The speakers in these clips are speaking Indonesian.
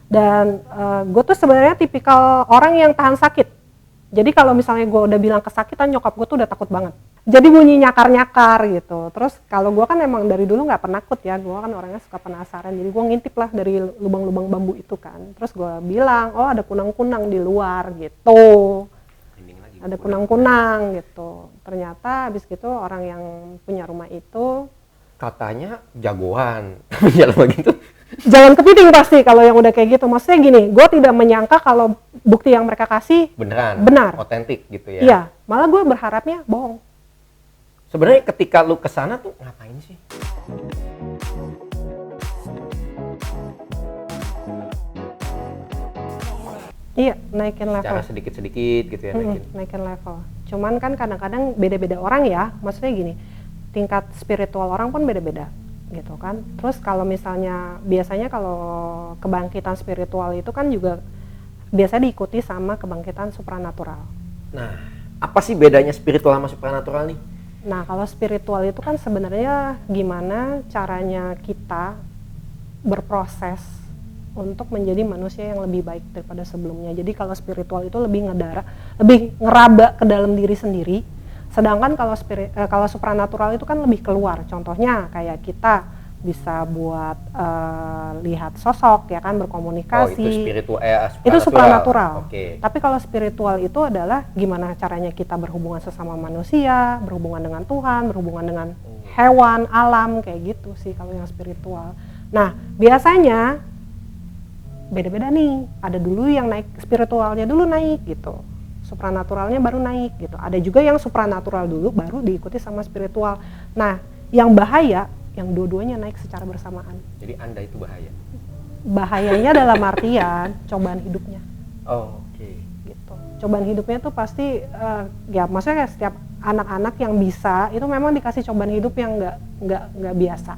Dan gue tuh sebenarnya tipikal orang yang tahan sakit. Jadi kalau misalnya gue udah bilang kesakitan, nyokap gue tuh udah takut banget. Jadi bunyi nyakar-nyakar gitu. Terus kalau gue kan emang dari dulu nggak penakut ya, gue kan orangnya suka penasaran. Jadi gue ngintip lah dari lubang-lubang bambu itu kan. Terus gue bilang, oh ada kunang-kunang di luar gitu. Ada kunang-kunang gitu. Ternyata habis gitu orang yang punya rumah itu katanya jagoan jalan begitu. jangan kepiting pasti kalau yang udah kayak gitu. Maksudnya gini, gue tidak menyangka kalau bukti yang mereka kasih benar, otentik gitu ya. Iya, malah gue berharapnya bohong. Sebenarnya ketika lu kesana tuh ngapain sih? Iya, naikin level. Cara sedikit-sedikit gitu ya, naikin level. Cuman kan kadang-kadang beda-beda orang ya, maksudnya gini, tingkat spiritual orang pun beda-beda gitu kan. Terus kalau misalnya, biasanya kalau kebangkitan spiritual itu kan juga biasanya diikuti sama kebangkitan supranatural. Nah, apa sih bedanya spiritual sama supranatural nih? Nah, kalau spiritual itu kan sebenarnya gimana caranya kita berproses untuk menjadi manusia yang lebih baik daripada sebelumnya. Jadi kalau spiritual itu lebih lebih ngeraba ke dalam diri sendiri. Sedangkan kalau supranatural itu kan lebih keluar. Contohnya kayak kita bisa buat lihat sosok ya kan, berkomunikasi. Oh, itu spiritual. Itu supranatural. Okay. Tapi kalau spiritual itu adalah gimana caranya kita berhubungan sesama manusia, berhubungan dengan Tuhan, berhubungan dengan hewan, alam, kayak gitu sih kalau yang spiritual. Nah, biasanya beda-beda nih. Ada dulu yang naik spiritualnya dulu naik gitu. Supranaturalnya baru naik gitu. Ada juga yang supranatural dulu baru diikuti sama spiritual. Nah, yang bahaya yang dua-duanya naik secara bersamaan. Jadi Anda itu bahaya? Bahayanya dalam artian cobaan hidupnya. Oh, oke. Okay. Gitu. Cobaan hidupnya tuh pasti ya maksudnya setiap anak-anak yang bisa itu memang dikasih cobaan hidup yang nggak biasa.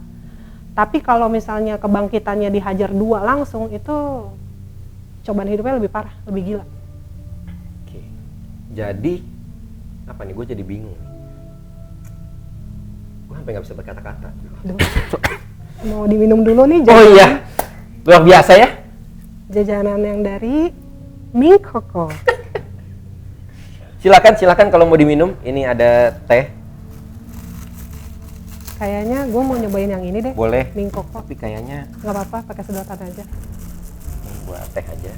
Tapi kalau misalnya kebangkitannya dihajar dua langsung, itu cobaan hidupnya lebih parah, lebih gila. Oke. Jadi apa nih? Gue jadi bingung. Gue sampai nggak bisa berkata-kata. Mau diminum dulu nih. Oh iya, luar biasa ya. Jajanan yang dari Ming Koko. Silakan kalau mau diminum. Ini ada teh. Kayaknya gue mau nyobain yang ini deh. Boleh. Ming Koko. Tapi kayaknya nggak apa-apa, pakai sedotan aja. Buat teh aja.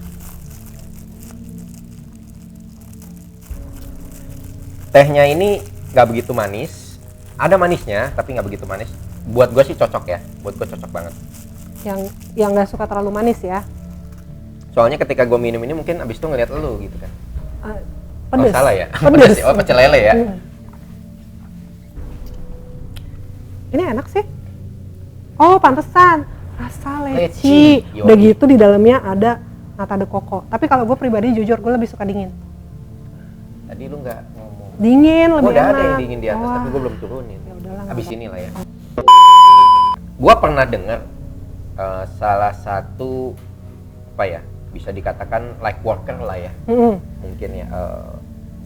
Tehnya ini nggak begitu manis. Ada manisnya, tapi nggak begitu manis. Buat gue sih cocok ya. Buat gue cocok banget. Yang nggak suka terlalu manis ya. Soalnya ketika gue minum ini mungkin abis itu ngeliat lu gitu kan. Pedes. Oh salah ya? Pedes. Oh pecel lele ya? Ini enak sih. Oh pantesan. Rasa Leci. Udah gitu di dalamnya ada nata de coco. Tapi kalau gue pribadi jujur gue lebih suka dingin. Tadi lu nggak ngomong. Dingin lebih enak. Udah ada yang dingin di atas, tapi gue belum turunin. Ya udahlah. Abis ini lah ya. Gue pernah dengar salah satu apa ya, bisa dikatakan light worker lah ya. Mungkin ya.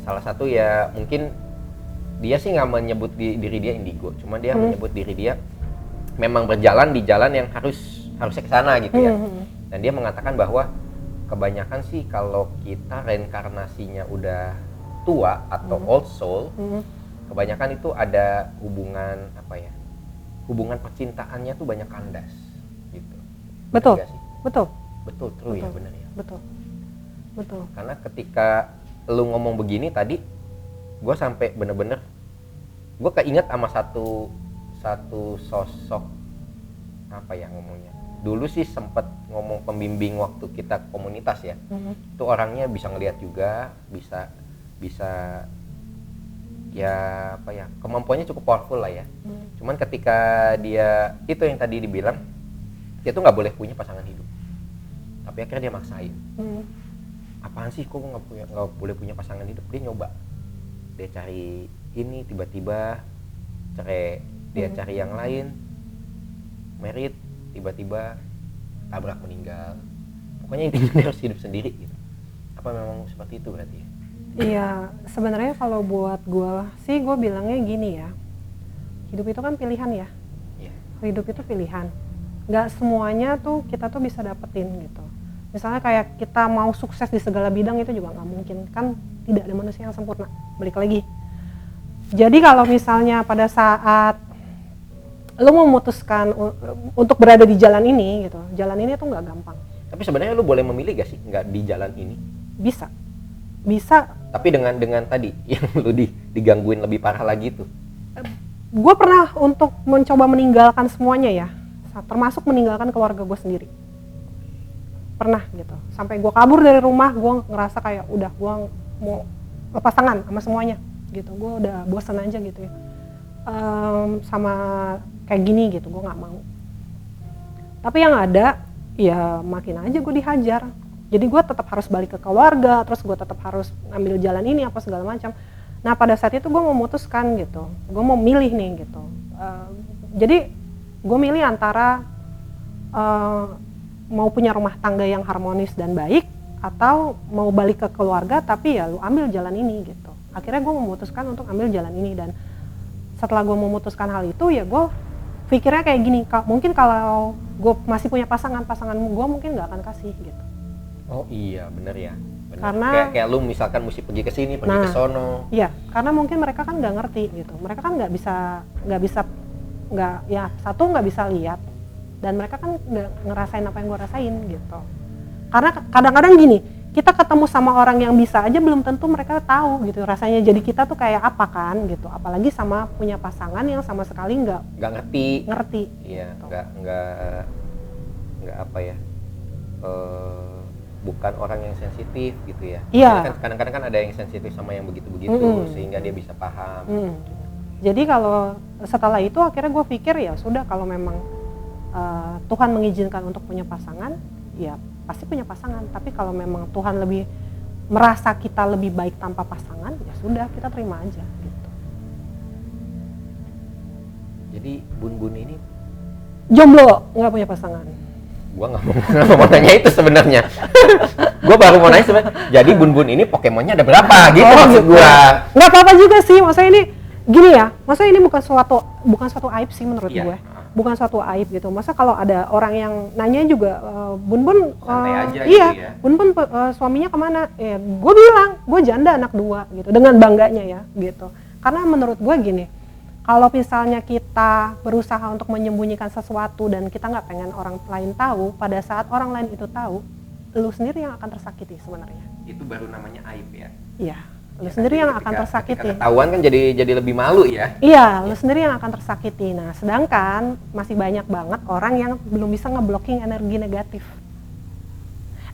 Salah satu ya mungkin dia sih nggak menyebut diri dia indigo, cuma dia menyebut diri dia memang berjalan di jalan yang harusnya ke sana gitu ya. Dan dia mengatakan bahwa kebanyakan sih kalau kita reinkarnasinya udah tua atau old soul, kebanyakan itu ada hubungan apa ya? Hubungan percintaannya tuh banyak kandas gitu. Betul. Betul, true ya, benar ya. Betul. Karena ketika lu ngomong begini tadi, gue sampai bener-bener gue keinget sama satu sosok apa ya ngomongnya. Dulu sih sempet ngomong pembimbing waktu kita komunitas ya. Itu orangnya bisa ngelihat juga, bisa ya apa ya, kemampuannya cukup powerful lah ya. Cuman ketika dia itu yang tadi dibilang, dia tuh nggak boleh punya pasangan hidup. Tapi akhirnya dia maksain. Apaan sih kok gue nggak boleh punya pasangan hidup? Dia nyoba. Dia cari ini, tiba-tiba cerai. Dia cari yang lain, married, tiba-tiba tabrak meninggal. Pokoknya intinya dia harus hidup sendiri gitu. Apa memang seperti itu berarti ya? Iya, sebenarnya kalau buat gue sih, gue bilangnya gini ya. Hidup itu kan pilihan ya. Hidup itu pilihan. Nggak semuanya tuh kita tuh bisa dapetin gitu. Misalnya kayak kita mau sukses di segala bidang itu juga nggak mungkin, kan tidak ada manusia yang sempurna, balik lagi. Jadi kalau misalnya pada saat lo memutuskan untuk berada di jalan ini gitu, jalan ini tuh nggak gampang. Tapi sebenarnya lu boleh memilih gak sih nggak di jalan ini? Bisa. Tapi dengan tadi yang lu digangguin lebih parah lagi tuh. Gue pernah untuk mencoba meninggalkan semuanya ya, termasuk meninggalkan keluarga gue sendiri. Pernah gitu, sampai gue kabur dari rumah, gue ngerasa kayak udah gue mau lepas tangan sama semuanya gitu, gue udah bosan aja gitu ya, sama kayak gini gitu, gue nggak mau. Tapi yang ada ya makin aja gue dihajar, jadi gue tetap harus balik ke keluarga, terus gue tetap harus ngambil jalan ini apa segala macam. Nah pada saat itu gue memutuskan gitu, gue mau milih nih gitu, jadi gue milih antara mau punya rumah tangga yang harmonis dan baik, atau mau balik ke keluarga tapi ya lu ambil jalan ini gitu. Akhirnya gue memutuskan untuk ambil jalan ini, dan setelah gue memutuskan hal itu ya gue pikirnya kayak gini, mungkin kalau gue masih punya pasangan gue mungkin nggak akan kasih gitu. Oh iya bener ya, bener. Karena kayak lu misalkan mesti pergi ke sini, pergi ke sono. Iya, karena mungkin mereka kan nggak ngerti gitu, mereka kan nggak bisa lihat, dan mereka kan nggak ngerasain apa yang gue rasain gitu. Karena kadang-kadang gini, kita ketemu sama orang yang bisa aja belum tentu mereka tahu gitu rasanya jadi kita tuh kayak apa kan gitu, apalagi sama punya pasangan yang sama sekali nggak ngerti. Iya, gitu. nggak apa ya, bukan orang yang sensitif gitu ya. Iya. Kadang-kadang kan ada yang sensitif sama yang begitu-begitu, sehingga dia bisa paham. Jadi kalau setelah itu akhirnya gue pikir ya sudah, kalau memang Tuhan mengizinkan untuk punya pasangan, ya pasti punya pasangan. Tapi kalau memang Tuhan lebih merasa kita lebih baik tanpa pasangan, ya sudah, kita terima aja gitu. Jadi Bun ini jomblo, nggak punya pasangan. Gua nggak mau nanya itu sebenarnya. Gua baru mau nanya sebenarnya. Jadi Bun ini Pokemonnya ada berapa gitu maksud gua. Nggak apa-apa juga sih, maksudnya ini gini ya, maksudnya ini bukan suatu aib sih menurut gue. Bukan suatu aib gitu. Masa kalau ada orang yang nanya juga, Bun santai aja iya, gitu ya. Bun suaminya kemana? Ya, gue bilang, gue janda anak 2 gitu, dengan bangganya ya gitu. Karena menurut gue gini, kalau misalnya kita berusaha untuk menyembunyikan sesuatu dan kita nggak pengen orang lain tahu, pada saat orang lain itu tahu, lu sendiri yang akan tersakiti sebenarnya. Itu baru namanya aib ya? Iya. Lu sendiri yang akan tersakiti. Ketika ketahuan kan jadi lebih malu ya. Iya, lu sendiri yang akan tersakiti. Nah, sedangkan masih banyak banget orang yang belum bisa ngeblocking energi negatif.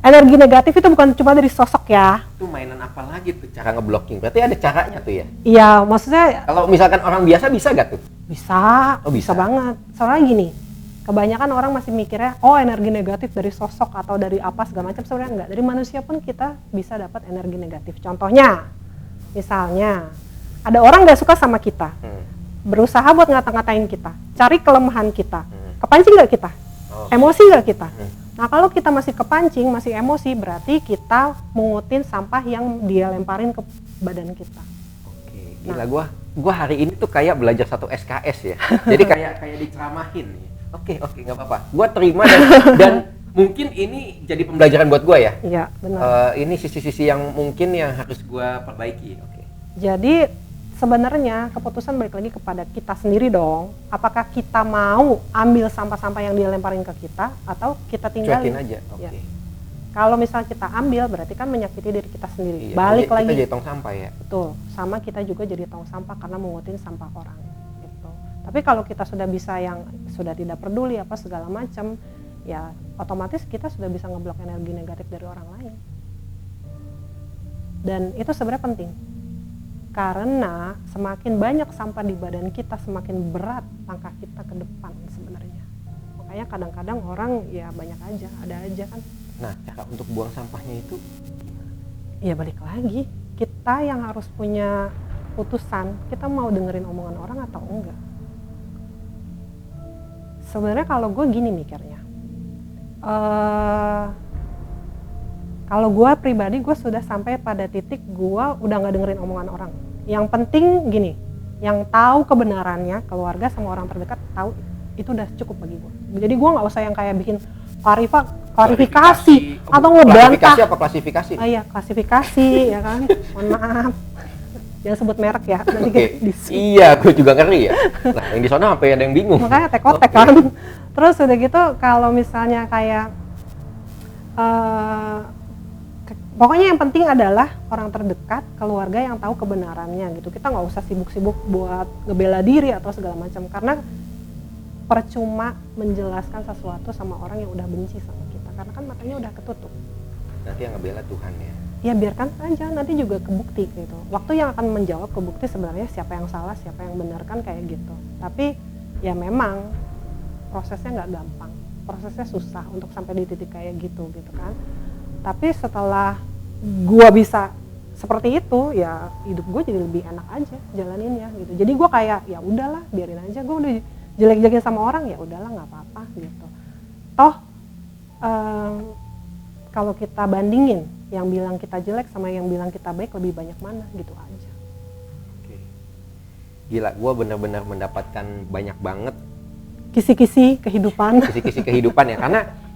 Energi negatif itu bukan cuma dari sosok ya. Itu mainan apa lagi tuh cara ngeblocking? Berarti ada caranya tuh ya? Iya, maksudnya kalau misalkan orang biasa bisa gak tuh? Bisa. Oh, bisa Banget. Soalnya gini, kebanyakan orang masih mikirnya, oh energi negatif dari sosok atau dari apa segala macam. Sebenarnya enggak. Dari manusia pun kita bisa dapat energi negatif. Contohnya, misalnya ada orang gak suka sama kita, berusaha buat ngata-ngatain kita, cari kelemahan kita, kepancing gak kita? Emosi gak kita? Nah kalau kita masih kepancing, masih emosi, berarti kita mengutin sampah yang dia lemparin ke badan kita. Oke, gila, gua hari ini tuh kayak belajar satu SKS ya. Jadi kayak diceramahin. Oke, nggak apa-apa. Gua terima dan mungkin ini jadi pembelajaran buat gue ya. Iya, benar. Ini sisi-sisi yang mungkin yang harus gue perbaiki. Oke. Jadi sebenarnya keputusan balik lagi kepada kita sendiri dong. Apakah kita mau ambil sampah-sampah yang dia lemparin ke kita atau kita tinggalin? Cuekin aja. Oke. Ya. Kalau misal kita ambil berarti kan menyakiti diri kita sendiri. Iya, balik kita lagi. Kita jadi tong sampah ya. Betul. Sama kita juga jadi tong sampah karena mengutin sampah orang. Gitu. Tapi kalau kita sudah bisa yang sudah tidak peduli apa segala macam, ya otomatis kita sudah bisa ngeblok energi negatif dari orang lain. Dan itu sebenarnya penting. Karena semakin banyak sampah di badan kita, semakin berat langkah kita ke depan sebenarnya. Makanya kadang-kadang orang ya banyak aja, ada aja kan. Nah, cara untuk buang sampahnya itu gimana? Ya balik lagi, kita yang harus punya putusan, kita mau dengerin omongan orang atau enggak. Sebenarnya kalau gue gini mikirnya, kalau gue pribadi, gue sudah sampai pada titik gue udah gak dengerin omongan orang. Yang penting gini, yang tahu kebenarannya, keluarga sama orang terdekat tahu, itu udah cukup bagi gue. Jadi gue gak usah yang kayak bikin, Pak Rifa klarifikasi atau ngebantah. Klarifikasi apa klasifikasi? Oh iya, klasifikasi ya kan. Mohon maaf. Jangan sebut merek ya. Nanti Iya, gue juga ngeri ya. Nah, yang di sana sampai ada yang bingung. Makanya tek-tek kan. Terus udah gitu kalau misalnya kayak pokoknya yang penting adalah orang terdekat, keluarga yang tahu kebenarannya gitu. Kita nggak usah sibuk-sibuk buat ngebela diri atau segala macam, karena percuma menjelaskan sesuatu sama orang yang udah benci sama kita, karena kan matanya udah ketutup. Nanti yang ngebela Tuhan ya. Ya biarkan aja, nanti juga kebukti gitu. Waktu yang akan menjawab kebukti sebenarnya siapa yang salah, siapa yang benar kan kayak gitu. Tapi ya memang prosesnya nggak gampang, prosesnya susah untuk sampai di titik kayak gitu kan. Tapi setelah gue bisa seperti itu, ya hidup gue jadi lebih enak aja jalaninnya gitu. Jadi gue kayak ya udahlah, biarin aja, gue udah jelek-jelekin sama orang, ya udahlah nggak apa-apa gitu. Toh kalau kita bandingin yang bilang kita jelek sama yang bilang kita baik, lebih banyak mana gitu aja. Oke. Gila, gue benar-benar mendapatkan banyak banget kisi-kisi kehidupan. Kisi-kisi kehidupan ya,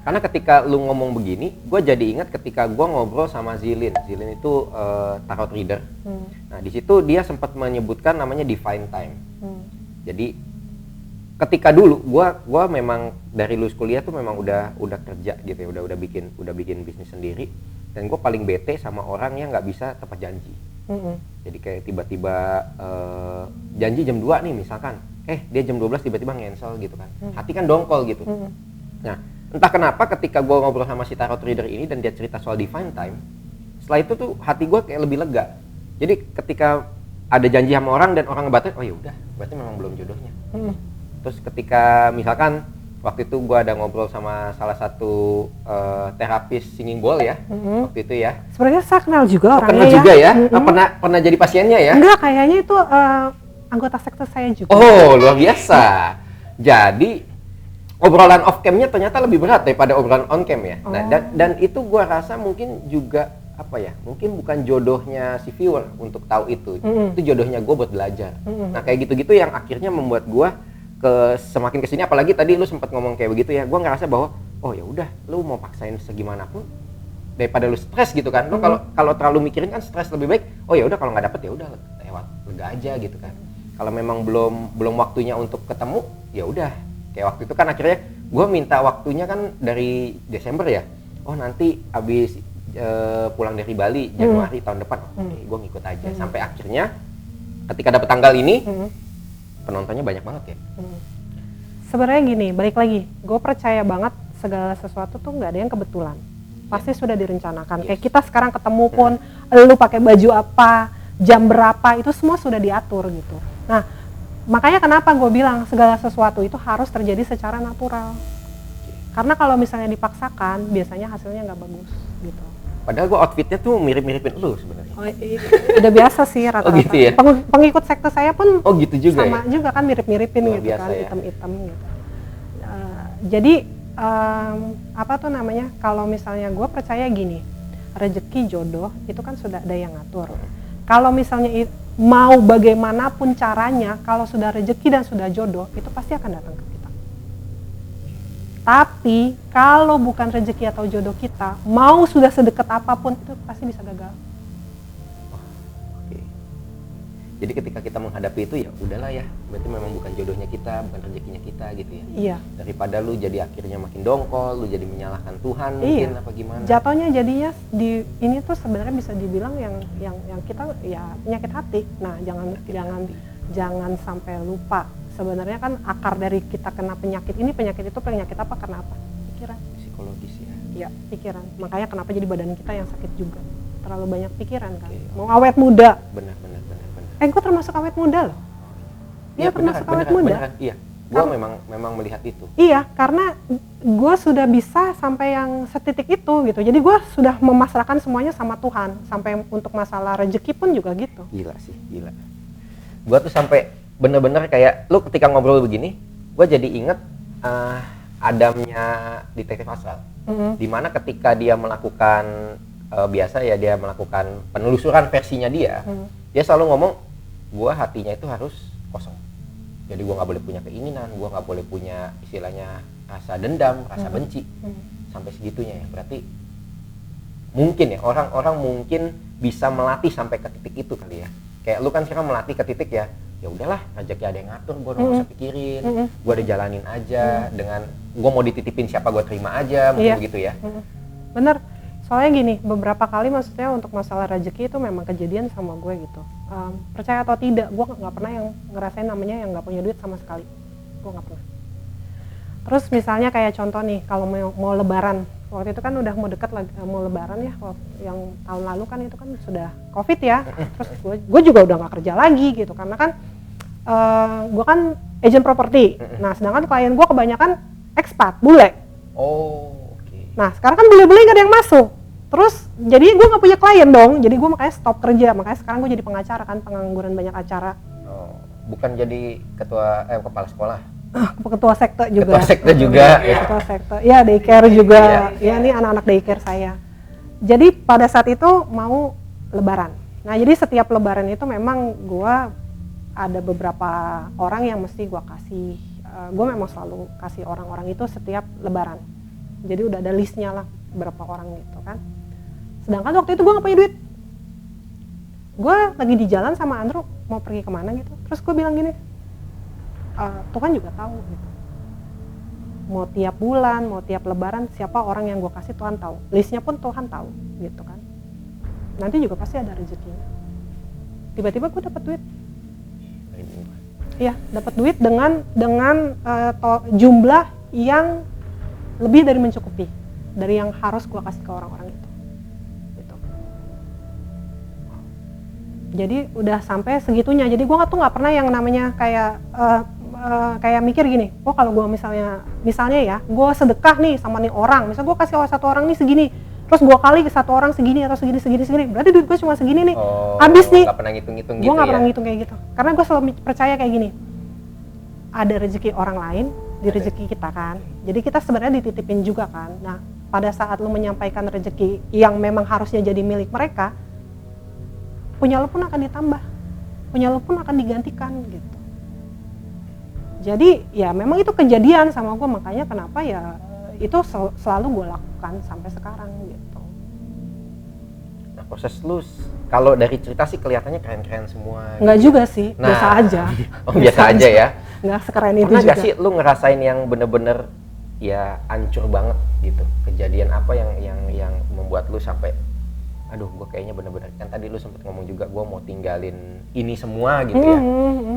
karena ketika lu ngomong begini, gue jadi ingat ketika gue ngobrol sama Zilin. Zilin itu tarot reader. Nah di situ dia sempat menyebutkan namanya divine time. Jadi ketika dulu gue memang dari lulus kuliah tuh memang udah kerja gitu ya, udah bikin bisnis sendiri, dan gue paling bete sama orang yang nggak bisa tepat janji. Jadi kayak tiba-tiba janji jam 2 nih misalkan, dia jam 12 tiba-tiba ngensel gitu kan, hati kan dongkol gitu. Nah entah kenapa ketika gue ngobrol sama si tarot reader ini dan dia cerita soal divine time, setelah itu tuh hati gue kayak lebih lega. Jadi ketika ada janji sama orang dan orang ngebatalin, oh ya udah, berarti memang belum jodohnya. Terus ketika misalkan waktu itu gue ada ngobrol sama salah satu terapis singing bowl ya, waktu itu ya. Sebenarnya saya kenal juga orangnya. Kenal juga ya? Pernah jadi pasiennya ya? Enggak, kayaknya itu anggota sekte saya juga. Oh, luar biasa. Jadi obrolan off cam-nya ternyata lebih berat daripada obrolan on cam ya. Nah, dan itu gue rasa mungkin juga mungkin bukan jodohnya si viewer untuk tahu itu. Itu jodohnya gue buat belajar. Nah, kayak gitu-gitu yang akhirnya membuat gue semakin kesini, apalagi tadi lu sempat ngomong kayak begitu ya, gue ngerasa bahwa oh ya udah, lu mau paksain segimanapun daripada lu stres gitu kan. Lu kalau terlalu mikirin kan stres, lebih baik oh ya udah kalau nggak dapet ya udah lewat, lega aja gitu kan. Kalau memang belum waktunya untuk ketemu, ya udah. Kayak waktu itu kan akhirnya gue minta waktunya kan dari Desember ya. Oh nanti abis pulang dari Bali Januari tahun depan. Oke, gue ngikut aja. Sampai akhirnya ketika dapet tanggal ini, penontonnya banyak banget ya. Sebenarnya gini, balik lagi, gue percaya banget segala sesuatu tuh nggak ada yang kebetulan. Pasti sudah direncanakan. Kayak kita sekarang ketemu pun, lu pakai baju apa, jam berapa, itu semua sudah diatur gitu. Nah, makanya kenapa gue bilang segala sesuatu itu harus terjadi secara natural. Karena kalau misalnya dipaksakan, biasanya hasilnya nggak bagus gitu. Padahal gue outfitnya tuh mirip-miripin lu sebenarnya. Oh, udah biasa sih rata-rata. Oh gitu ya? Pengikut sekte saya pun gitu juga sama ya? juga kan mirip-miripin Luar gitu biasa kan, ya? hitam-hitam gitu. Jadi apa tuh namanya? Kalau misalnya gue percaya gini, rezeki jodoh itu kan sudah ada yang ngatur. Kalau misalnya mau bagaimanapun caranya, kalau sudah rezeki dan sudah jodoh, itu pasti akan datang ke kita. Tapi kalau bukan rezeki atau jodoh kita, mau sudah sedekat apapun, itu pasti bisa gagal. Oke. Jadi ketika kita menghadapi itu ya udahlah ya, berarti memang bukan jodohnya kita, bukan rezekinya kita gitu ya. Iya. Daripada lu jadi akhirnya makin dongkol, lu jadi menyalahkan Tuhan mungkin apa gimana. Jatuhnya jadinya di ini tuh sebenarnya bisa dibilang yang kita ya penyakit hati. Nah, jangan sampai lupa. Sebenarnya kan akar dari kita kena penyakit ini, penyakit itu penyakit apa, karena apa? Pikiran. Psikologis ya. Iya, pikiran. Makanya kenapa jadi badan kita yang sakit juga. Terlalu banyak pikiran kan. Mau awet muda. Benar. Gue termasuk awet muda loh. Iya, termasuk awet muda. Beneran, iya. Gue memang melihat itu. Iya, karena gue sudah bisa sampai yang setitik itu gitu. Jadi gue sudah memasrahkan semuanya sama Tuhan. Sampai untuk masalah rezeki pun juga gitu. Gila sih, gila. Gue tuh sampai bener-bener kayak lu ketika ngobrol begini, gue jadi inget Adamnya Detektif Astral. Dimana ketika dia melakukan biasa ya, dia melakukan penelusuran versinya dia, dia selalu ngomong, gue hatinya itu harus kosong. Jadi gue nggak boleh punya keinginan, gue nggak boleh punya istilahnya rasa dendam, rasa benci. sampai segitunya ya. Berarti mungkin ya orang-orang mungkin bisa melatih sampai ke titik itu kali ya. Kayak lu kan sekarang melatih ke titik ya udahlah rezeki ada yang ngatur, gue nggak usah pikirin, gue udah jalanin aja dengan gue mau dititipin siapa gue terima aja, mungkin begitu ya. Bener, soalnya gini, beberapa kali maksudnya untuk masalah rezeki itu memang kejadian sama gue gitu. Percaya atau tidak, gue nggak pernah yang ngerasain namanya yang nggak punya duit sama sekali, gue nggak pernah. Terus misalnya kayak contoh nih, kalau mau lebaran, waktu itu kan udah mau deket lagi, mau lebaran ya, yang tahun lalu kan itu kan sudah covid ya, terus gue juga udah nggak kerja lagi gitu, karena kan gue kan agent properti. Nah sedangkan klien gue kebanyakan ekspat, bule. Nah sekarang kan bule-bule gak ada yang masuk, terus jadi gue nggak punya klien dong, jadi gue makanya stop kerja, makanya sekarang gue jadi pengacara kan, pengangguran banyak acara. Bukan jadi kepala sekolah? Ketua sekte juga. Ketua sekte juga. Ketua sekte, ya daycare juga. Ya ini anak-anak daycare saya. Jadi pada saat itu mau lebaran. Nah jadi setiap lebaran itu memang gue ada beberapa orang yang mesti gue kasih. Gue memang selalu kasih orang-orang itu setiap lebaran. Jadi udah ada listnya lah berapa orang gitu kan. Sedangkan waktu itu gue gak punya duit. Gue lagi di jalan sama Andrew mau pergi kemana gitu. Terus gue bilang gini, Tuhan juga tahu gitu. Mau tiap bulan, mau tiap lebaran, siapa orang yang gue kasih Tuhan tahu. Listnya pun Tuhan tahu gitu kan. Nanti juga pasti ada rezekinya. Tiba-tiba gue dapet duit. Iya, dapat duit dengan jumlah yang lebih dari mencukupi dari yang harus gue kasih ke orang-orang itu. Gitu. Jadi udah sampai segitunya. Jadi gue nggak pernah yang namanya kayak mikir gini, kalau gue misalnya ya, gue sedekah nih sama nih orang, misal gue kasih satu orang nih segini, terus gue kali ke satu orang segini atau segini, berarti duit gue cuma segini nih, habis nih. Gak pernah ngitung-ngitung gitu. Gue gak pernah ngitung kayak gitu, karena gue selalu percaya kayak gini, ada rezeki orang lain di rezeki kita kan, jadi kita sebenarnya dititipin juga kan. Nah pada saat lu menyampaikan rezeki yang memang harusnya jadi milik mereka, punya lu pun akan ditambah, punya lu pun akan digantikan gitu. Jadi ya memang itu kejadian sama gue, makanya kenapa ya itu selalu gue lakukan sampai sekarang gitu. Nah proses lu, kalau dari cerita sih kelihatannya keren-keren semua. Enggak gitu. Juga sih, biasa aja. Biasa aja ya? Enggak sekeren itu juga. Pernah gak sih lu ngerasain yang bener-bener ya hancur banget gitu? Kejadian apa yang membuat lu sampai aduh gue kayaknya bener-bener, kan tadi lu sempet ngomong juga gue mau tinggalin ini semua gitu ya.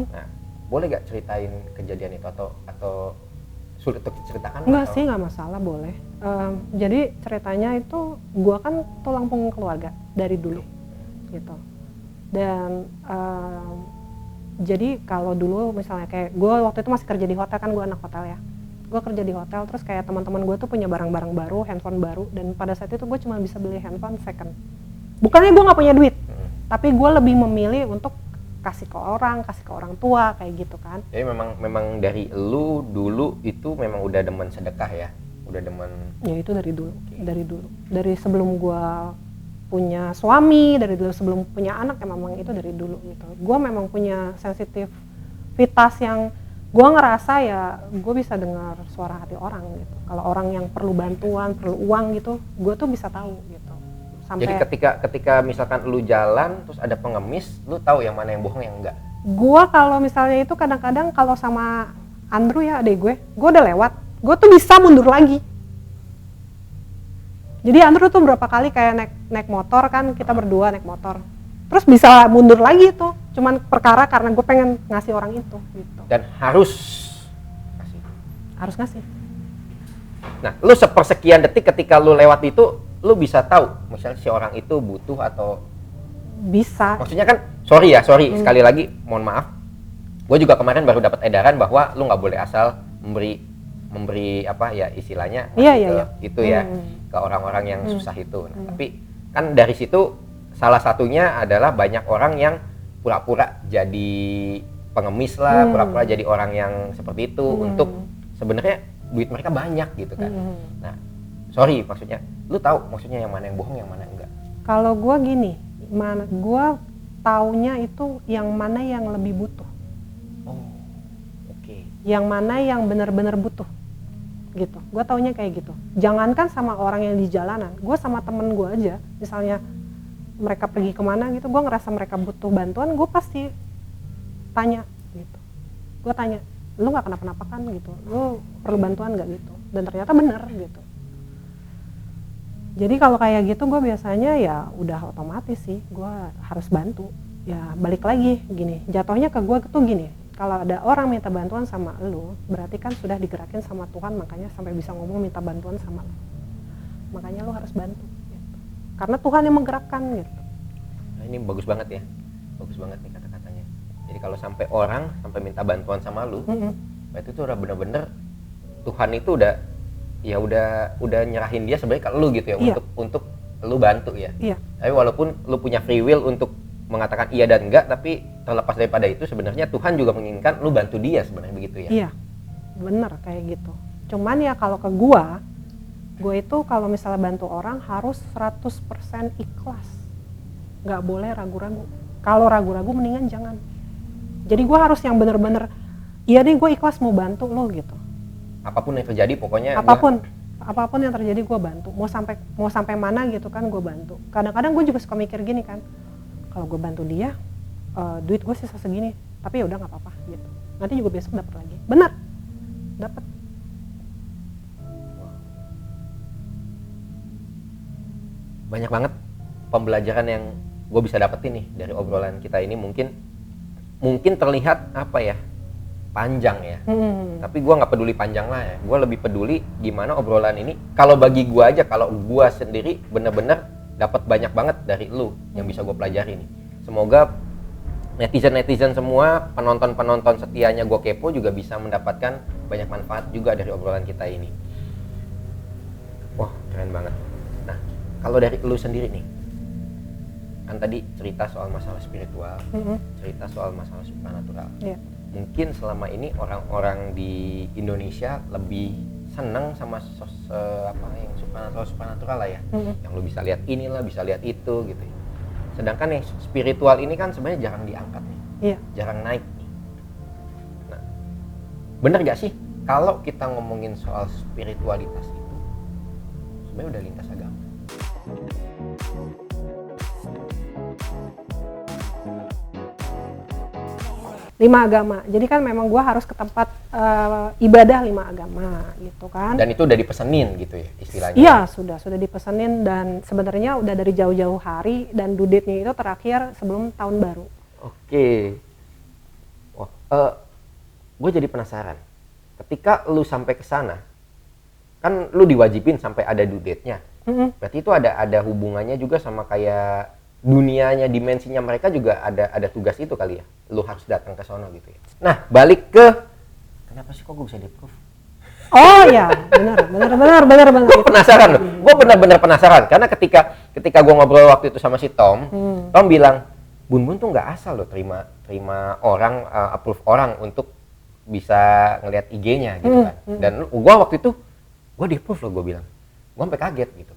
Nah boleh gak ceritain kejadian itu atau sulit untuk diceritakan? Enggak sih, nggak masalah, boleh. Jadi ceritanya itu gue kan tulang punggung keluarga dari dulu gitu. Dan jadi kalau dulu misalnya kayak gue waktu itu masih kerja di hotel kan, gue anak hotel ya. Gue kerja di hotel, terus kayak teman-teman gue tuh punya barang-barang baru, handphone baru, dan pada saat itu gue cuma bisa beli handphone second. Bukannya gue nggak punya duit, tapi gue lebih memilih untuk kasih ke orang tua kayak gitu kan. Jadi memang dari lu dulu itu memang udah demen sedekah ya, udah demen. Ya itu dari dulu, dari sebelum gua punya suami, dari dulu sebelum punya anak ya memang itu dari dulu gitu. Gua memang punya sensitivitas yang gua ngerasa ya gua bisa dengar suara hati orang gitu. Kalau orang yang perlu bantuan, perlu uang gitu, gua tuh bisa tahu gitu. Sampai jadi ketika misalkan lu jalan terus ada pengemis, lu tahu yang mana yang bohong yang enggak? Gua kalau misalnya itu kadang-kadang kalau sama Andrew ya adek gue udah lewat, gue tuh bisa mundur lagi. Jadi Andrew tuh berapa kali kayak naik motor kan, kita berdua naik motor, terus bisa mundur lagi tuh, cuman perkara karena gue pengen ngasih orang itu gitu. Dan harus ngasih. Nah, lu sepersekian detik ketika lu lewat itu, lu bisa tahu misalnya si orang itu butuh atau bisa. Maksudnya kan, sorry sekali lagi mohon maaf, gue juga kemarin baru dapat edaran bahwa lu nggak boleh asal memberi apa ya istilahnya itu ya ke orang-orang yang susah itu. Nah, tapi kan dari situ salah satunya adalah banyak orang yang pura-pura jadi pengemis lah, pura-pura jadi orang yang seperti itu untuk sebenarnya duit mereka banyak gitu kan. Nah, sorry maksudnya, lu tahu maksudnya yang mana yang bohong, yang mana enggak? Kalau gue gini, gue taunya itu yang mana yang lebih butuh. Oh, oke. Yang mana yang benar-benar butuh. gitu. Gue taunya kayak gitu. Jangankan sama orang yang di jalanan, gue sama temen gue aja, misalnya mereka pergi kemana gitu, gue ngerasa mereka butuh bantuan, gue pasti tanya gitu. Gue tanya, lu nggak kenapa-napa kan gitu, lu perlu bantuan nggak gitu, dan ternyata bener gitu. Jadi kalau kayak gitu gue biasanya ya udah otomatis sih gue harus bantu. Ya balik lagi gini, jatuhnya ke gue tuh gini, kalau ada orang minta bantuan sama lu, berarti kan sudah digerakin sama Tuhan, makanya sampai bisa ngomong minta bantuan sama lu. Makanya lu harus bantu gitu. Karena Tuhan yang menggerakkan gitu. Nah, ini bagus banget ya, bagus banget nih kata-katanya. Jadi kalau sampai orang sampai minta bantuan sama lu, berarti itu udah bener-bener Tuhan itu udah nyerahin dia sebenarnya ke lu gitu ya, untuk lu bantu ya. Iya. Tapi walaupun lu punya free will untuk mengatakan iya dan enggak, tapi terlepas daripada itu sebenarnya Tuhan juga menginginkan lu bantu dia sebenarnya, begitu ya. Iya, bener kayak gitu. Cuman ya kalau ke gue itu kalau misalnya bantu orang harus 100% ikhlas, nggak boleh ragu-ragu. Kalau ragu-ragu mendingan jangan. Jadi gue harus yang bener-bener, iya deh gue ikhlas mau bantu lo gitu. Apapun yang terjadi pokoknya. Apapun yang terjadi gue bantu. Mau sampai mana gitu kan gue bantu. Kadang-kadang gue juga suka mikir gini kan, kalau gue bantu dia, duit gue sisa segini, tapi ya udah nggak apa-apa gitu. Nanti juga besok dapat lagi. Benar, dapat. Banyak banget pembelajaran yang gue bisa dapetin nih dari obrolan kita ini. Mungkin terlihat apa ya, panjang ya. Tapi gue nggak peduli panjang lah ya. Gue lebih peduli gimana obrolan ini. Kalau bagi gue aja, kalau gue sendiri bener-bener dapat banyak banget dari lu yang bisa gue pelajari nih. Semoga netizen semua, penonton setianya Gue Kepo juga bisa mendapatkan banyak manfaat juga dari obrolan kita ini. Wah, keren banget. Nah, kalau dari lu sendiri nih, kan tadi cerita soal masalah spiritual, cerita soal masalah supranatural. Yeah. Mungkin selama ini orang-orang di Indonesia lebih seneng sama yang supranatural lah ya, yang lu bisa lihat inilah, bisa lihat itu gitu ya. Sedangkan yang spiritual ini kan sebenarnya jarang diangkat nih, jarang naik nih. Nah, bener gak sih kalau kita ngomongin soal spiritualitas itu sebenarnya udah lintas agama? Lima agama. Jadi kan memang gue harus ke tempat ibadah 5 agama gitu kan. Dan itu udah dipesenin gitu ya istilahnya? Iya, sudah dipesenin, dan sebenarnya udah dari jauh-jauh hari, dan due date-nya itu terakhir sebelum tahun baru. Oke. Wah, gue jadi penasaran. Ketika lu sampai ke sana, kan lu diwajibin sampai ada due date-nya. Berarti itu ada hubungannya juga sama kayak dunianya, dimensinya mereka juga ada tugas itu kali ya. Lu harus datang ke sono gitu ya. Nah, balik ke kenapa sih kok gue bisa di-approve? Oh ya, benar. Gue penasaran loh. Gue benar-benar penasaran karena ketika gue ngobrol waktu itu sama si Tom, Tom bilang, Bun tuh nggak asal loh terima orang, approve orang untuk bisa ngelihat IG-nya gitu kan. Dan gue waktu itu gue di-approve loh, gue bilang. Gue sampai kaget gitu.